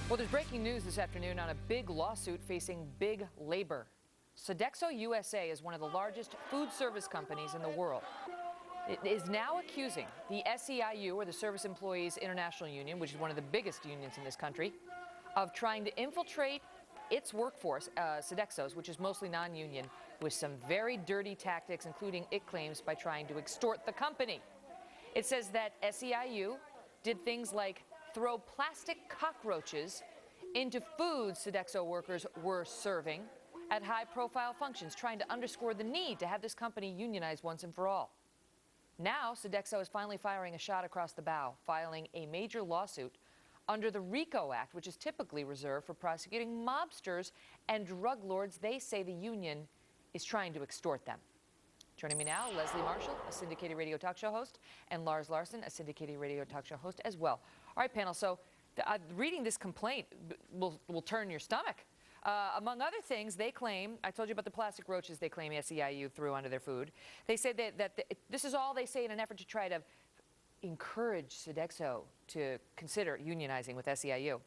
Well, there's breaking news this afternoon on a big lawsuit facing big labor. Sodexo USA is one of the largest food service companies in the world. It is now accusing the SEIU, or the Service Employees International Union, which is one of the biggest unions in this country, of trying to infiltrate its workforce, Sodexo's, which is mostly non-union, with some very dirty tactics, including, it claims, by trying to extort the company. It says that SEIU did things like throw plastic cockroaches into food Sodexo workers were serving at high-profile functions, trying to underscore the need to have this company unionized once and for all. Now, Sodexo is finally firing a shot across the bow, filing a major lawsuit under the RICO Act, which is typically reserved for prosecuting mobsters and drug lords. They say the union is trying to extort them. Joining me now, Leslie Marshall, a syndicated radio talk show host, and Lars Larson, a syndicated radio talk show host as well. All right, panel, so reading this complaint will turn your stomach. Among other things, they claim, I told you about the plastic roaches they claim SEIU threw onto their food. They say that this is all they say in an effort to try to encourage Sodexo to consider unionizing with SEIU.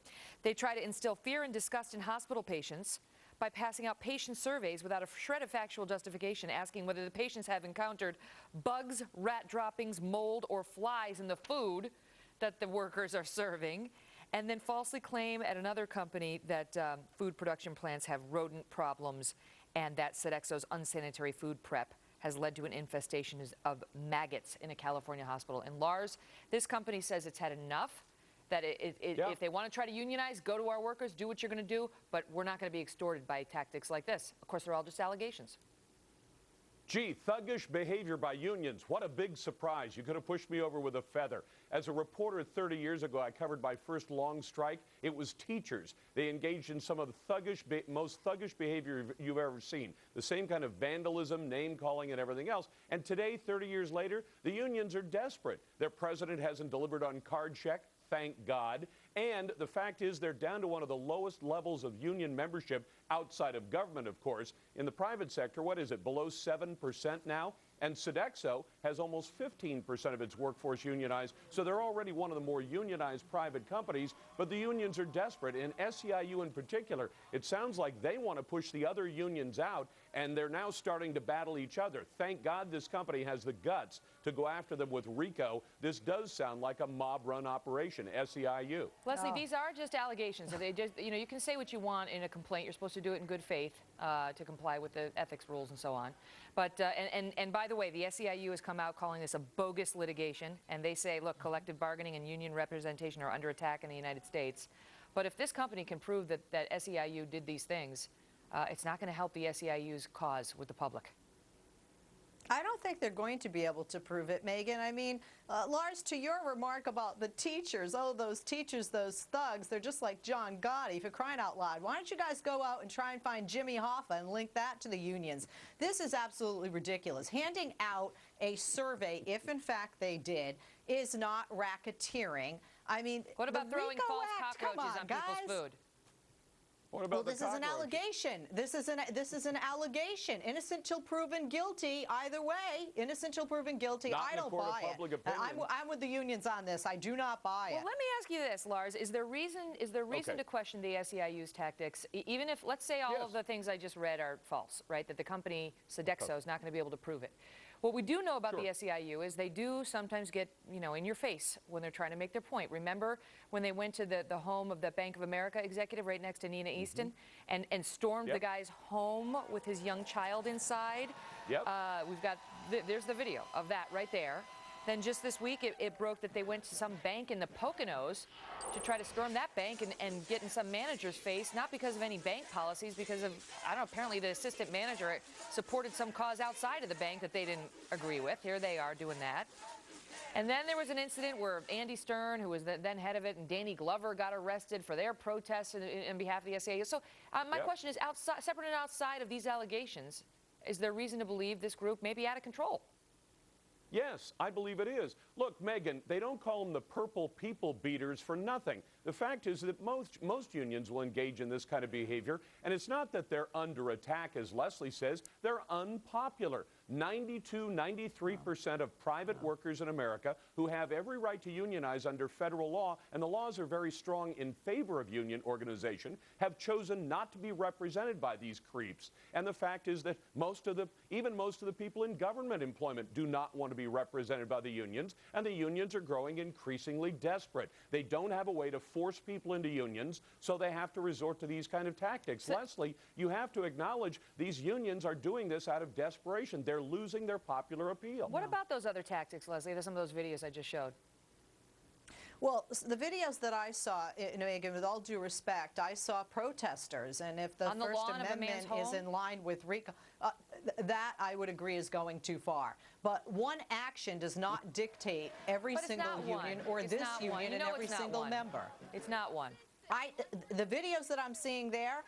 They try to instill fear and disgust in hospital patients by passing out patient surveys without a shred of factual justification, asking whether the patients have encountered bugs, rat droppings, mold, or flies in the food that the workers are serving, and then falsely claim at another company that food production plants have rodent problems and that Sodexo's unsanitary food prep has led to an infestation of maggots in a California hospital. And Lars, this company says it's had enough, that if they want to try to unionize, go to our workers, do what you're going to do, but we're not going to be extorted by tactics like this. Of course, they're all just allegations. Gee, thuggish behavior by unions. What a big surprise. You could have pushed me over with a feather. As a reporter 30 years ago, I covered my first long strike. It was teachers. They engaged in some of the most thuggish behavior you've ever seen. The same kind of vandalism, name-calling, and everything else. And today, 30 years later, the unions are desperate. Their president hasn't delivered on card check. Thank God. And the fact is they're down to one of the lowest levels of union membership outside of government, of course. In the private sector, what is it, below 7% now? And Sodexo has almost 15% of its workforce unionized, so they're already one of the more unionized private companies, but the unions are desperate, and SEIU in particular. It sounds like they want to push the other unions out, and they're now starting to battle each other. Thank God this company has the guts to go after them with RICO. This does sound like a mob-run operation, SEIU. Leslie, these are just allegations. They just, you can say what you want in a complaint. You're supposed to do it in good faith to comply with the ethics rules and so on. But and by the way, the SEIU has come out calling this a bogus litigation, and they say, look, collective bargaining and union representation are under attack in the United States. But if this company can prove that SEIU did these things, it's not going to help the SEIU's cause with the public. I don't think they're going to be able to prove it, Megan. I mean, Lars, to your remark about the teachers, oh, those teachers, those thugs, they're just like John Gotti, for crying out loud. Why don't you guys go out and try and find Jimmy Hoffa and link that to the unions? This is absolutely ridiculous. Handing out a survey, if in fact they did, is not racketeering. I mean, what about throwing false cockroaches on people's food? What about this is an allegation. This is an allegation. Innocent till proven guilty. Either way, innocent till proven guilty. I don't buy it. I'm with the unions on this. I do not buy it. Well, let me ask you this, Lars. Is there reason to question the SEIU's tactics, even if, let's say, all of the things I just read are false, right? That the company Sodexo is not going to be able to prove it. What we do know about the SEIU is they do sometimes get, in your face when they're trying to make their point. Remember when they went to the home of the Bank of America executive right next to Nina Easton and stormed the guy's home with his young child inside? Yep. We've got, there's the video of that right there. Then just this week, it broke that they went to some bank in the Poconos to try to storm that bank and get in some manager's face, not because of any bank policies, because of, I don't know, apparently the assistant manager supported some cause outside of the bank that they didn't agree with. Here they are doing that. And then there was an incident where Andy Stern, who was the then head of it, and Danny Glover got arrested for their protests in behalf of the SEIU. So my question is, separate and outside of these allegations, is there reason to believe this group may be out of control? Yes, I believe it is. Look, Megan, they don't call them the purple people beaters for nothing. The fact is that most unions will engage in this kind of behavior, and it's not that they're under attack, as Leslie says, they're unpopular. 93% of private workers in America who have every right to unionize under federal law, and the laws are very strong in favor of union organization, have chosen not to be represented by these creeps. And the fact is that even most of the people in government employment do not want to be represented by the unions, and the unions are growing increasingly desperate. They don't have a way to force people into unions, so they have to resort to these kind of tactics. Leslie, you have to acknowledge these unions are doing this out of desperation. They're losing their popular appeal. What about those other tactics, Leslie? There's some of those videos I just showed. Well, the videos that I saw, Megan, with all due respect, I saw protesters, and if the First Amendment is in line with RICO, that I would agree is going too far. But one action does not dictate every single union or this union and every single member. It's not one. The videos that I'm seeing there,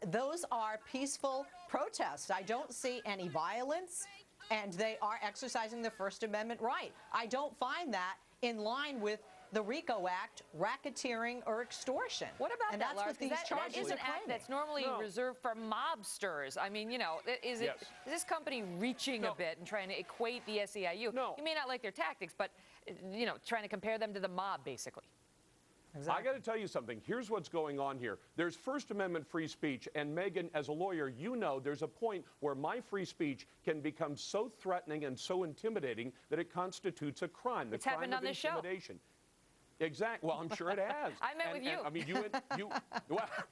those are peaceful protests. I don't see any violence, and they are exercising the First Amendment right. I don't find that in line with the RICO Act, racketeering, or extortion. What about and that, that's what these charges that is an act that's normally reserved for mobsters. I mean, you know, is this company reaching a bit and trying to equate the SEIU? No. You may not like their tactics, but, you know, trying to compare them to the mob, basically. Exactly. I got to tell you something. Here's what's going on here. There's First Amendment free speech, and Megan, as a lawyer, you know there's a point where my free speech can become so threatening and so intimidating that it constitutes a crime. It's happened on this show. Exactly. Well, I'm sure it has. I met with you. I mean,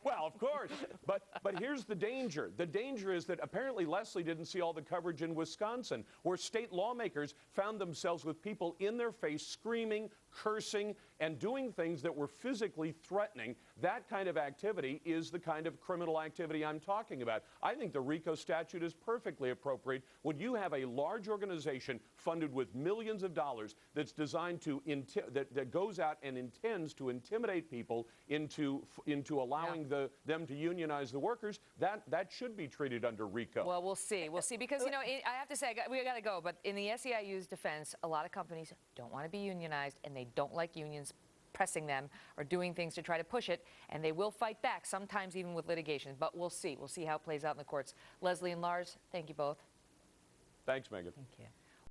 well, of course. But here's the danger. The danger is that apparently Leslie didn't see all the coverage in Wisconsin, where state lawmakers found themselves with people in their face screaming, cursing, and doing things that were physically threatening. That kind of activity is the kind of criminal activity I'm talking about. I think the RICO statute is perfectly appropriate when you have a large organization funded with millions of dollars that's designed to that goes out and intends to intimidate people into allowing them to unionize the workers. That should be treated under RICO. Well, we'll see. We'll see. Because, you know, I have to say, we got to go. But in the SEIU's defense, a lot of companies don't want to be unionized, and they don't like unions pressing them or doing things to try to push it, and they will fight back, sometimes even with litigation. But we'll see. We'll see how it plays out in the courts. Leslie and Lars, thank you both. Thanks, Megan. Thank you.